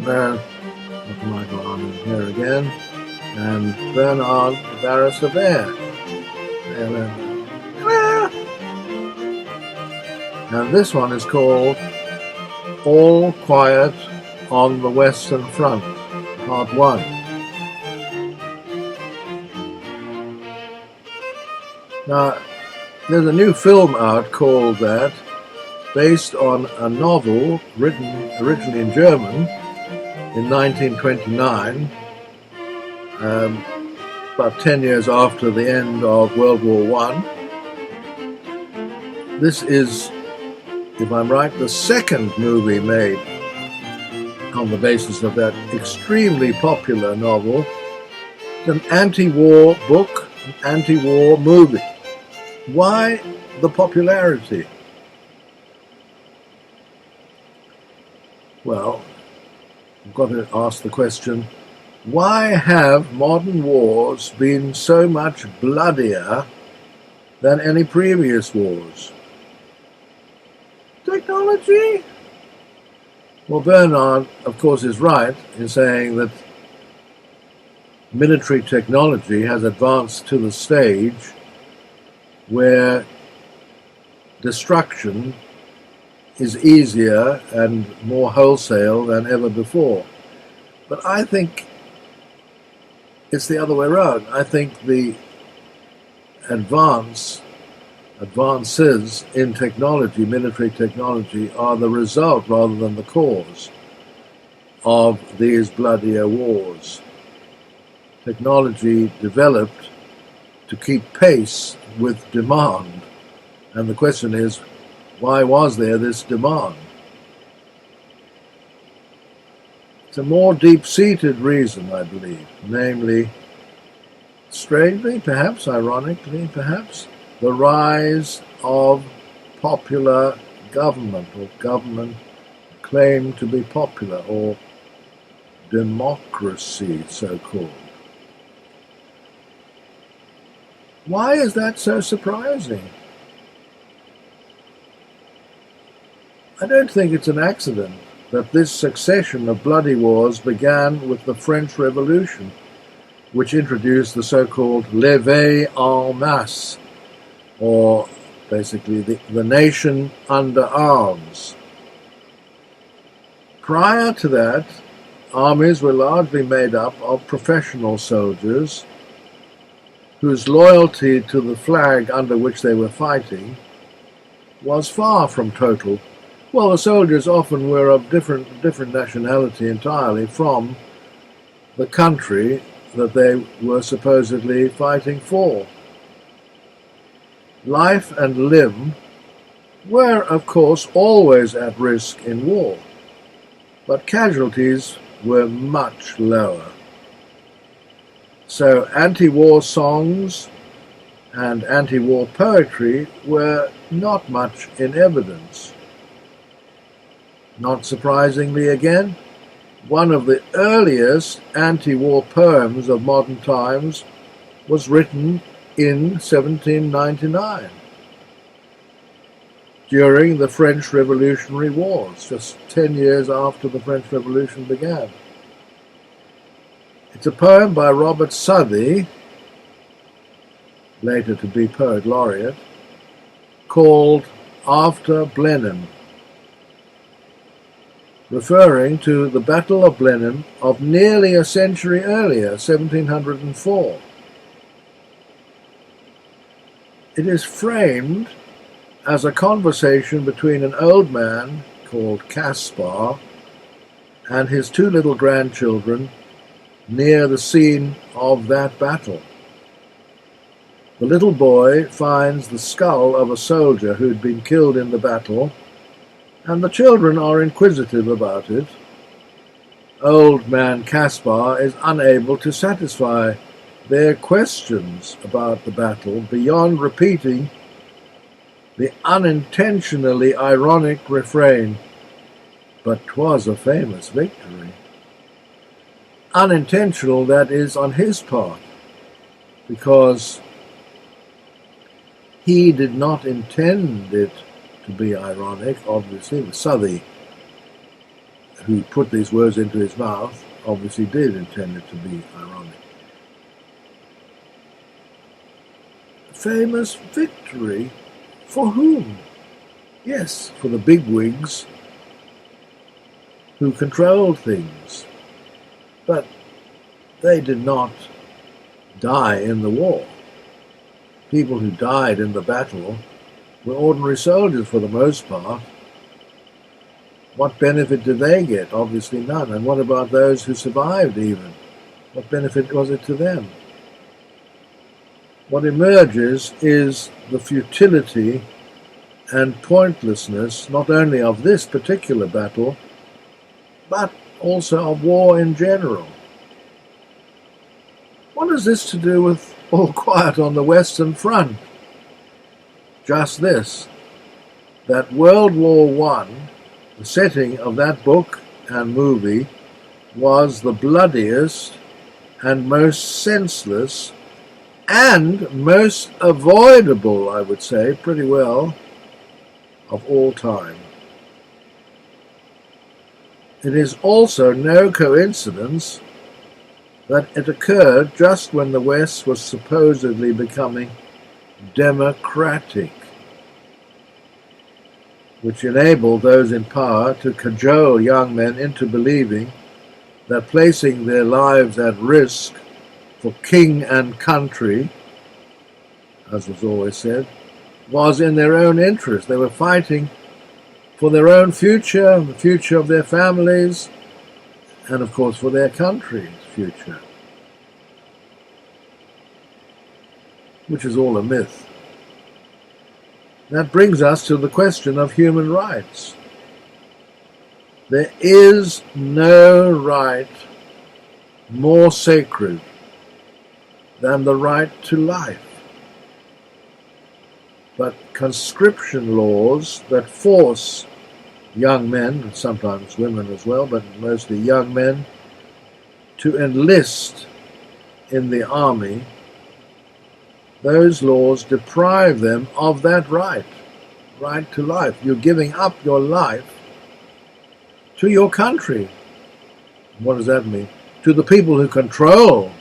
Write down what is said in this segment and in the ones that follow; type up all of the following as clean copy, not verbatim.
What am I going on here again? And Bernard Barris of Air. And this one is called All Quiet on the Western Front, Part 1. Now, there's a new film out called that, based on a novel written originally in German in 1929, about 10 years after the end of World War I. This is, if I'm right, the second movie made on the basis of that extremely popular novel. It's an anti-war book, an anti-war movie. Why the popularity? Well, I've got to ask the question, why have modern wars been so much bloodier than any previous wars? Technology? Well, Bernard, of course, is right in saying that military technology has advanced to the stage where destruction is easier and more wholesale than ever before. But I think it's the other way around. I think the advances in technology, military technology, are the result rather than the cause of these bloodier wars. Technology developed to keep pace with demand. And the question is, why was there this demand? It's a more deep-seated reason, I believe, namely, strangely, perhaps, ironically, perhaps, the rise of popular government, or government claimed to be popular, or democracy, so-called. Why is that so surprising? I don't think it's an accident that this succession of bloody wars began with the French Revolution, which introduced the so-called levée-en-masse, or basically the nation under arms. Prior to that, armies were largely made up of professional soldiers whose loyalty to the flag under which they were fighting was far from total. Well, the soldiers often were of different nationality entirely from the country that they were supposedly fighting for. Life and limb were, of course, always at risk in war, but casualties were much lower. So anti-war songs and anti-war poetry were not much in evidence. Not surprisingly again, one of the earliest anti-war poems of modern times was written in 1799, during the French Revolutionary Wars, just 10 years after the French Revolution began. It's a poem by Robert Southey, later to be Poet Laureate, called After Blenheim, referring to the Battle of Blenheim of nearly a century earlier, 1704. It is framed as a conversation between an old man called Kaspar and his two little grandchildren near the scene of that battle. The little boy finds the skull of a soldier who'd been killed in the battle, and the children are inquisitive about it. Old man Kaspar is unable to satisfy their questions about the battle beyond repeating the unintentionally ironic refrain, "But 'twas a famous victory." Unintentional, that is, on his part, because he did not intend it to be ironic, obviously. Southey who put these words into his mouth obviously did intend it to be ironic. Famous victory for whom? Yes, for the bigwigs who controlled things. But they did not die in the war. People who died in the battle were ordinary soldiers for the most part. What benefit did they get? Obviously none. And what about those who survived even? What benefit was it to them? What emerges is the futility and pointlessness not only of this particular battle, but also of war in general. What has this to do with all quiet on the Western Front? Just this, that World War I, the setting of that book and movie, was the bloodiest and most senseless and most avoidable, I would say, pretty well, of all time. It is also no coincidence that it occurred just when the West was supposedly becoming democratic, which enabled those in power to cajole young men into believing that placing their lives at risk for king and country, as was always said, was in their own interest. They were fighting for their own future, the future of their families, and of course for their country's future, which is all a myth. That brings us to the question of human rights. There is no right more sacred than the right to life. But conscription laws that force young men, and sometimes women as well, but mostly young men, to enlist in the army, those laws deprive them of that right to life. You're giving up your life to your country. What does that mean? To the people who control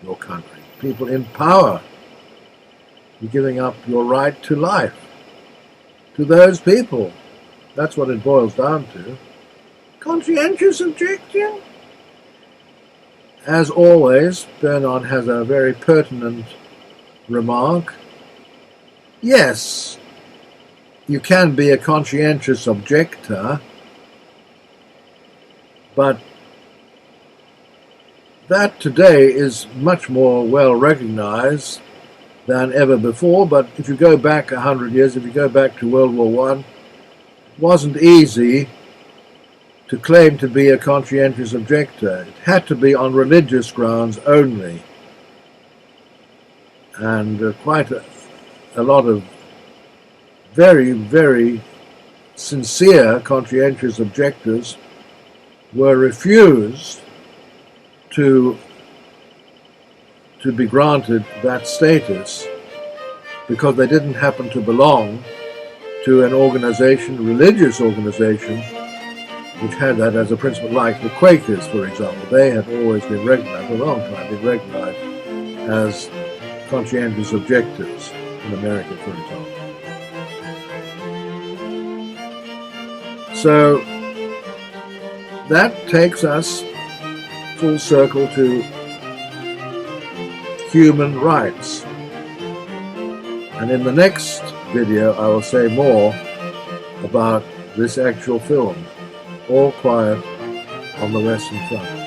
your country, people in power. You're giving up your right to life to those people. That's what it boils down to. Conscientious objection? As always, Bernard has a very pertinent remark. Yes, you can be a conscientious objector, but that today is much more well recognized than ever before. But if you go back 100 years, if you go back to World War I, it wasn't easy to claim to be a conscientious objector. It had to be on religious grounds only. And quite a lot of very, very sincere conscientious objectors were refused to be granted that status because they didn't happen to belong to an organization, religious organization, which had that as a principle, like the Quakers, for example. They had always been recognized, for a long time, been recognized as conscientious objectors in America, for example. So that takes us full circle to human rights. And in the next video, I will say more about this actual film, All Quiet on the Western Front.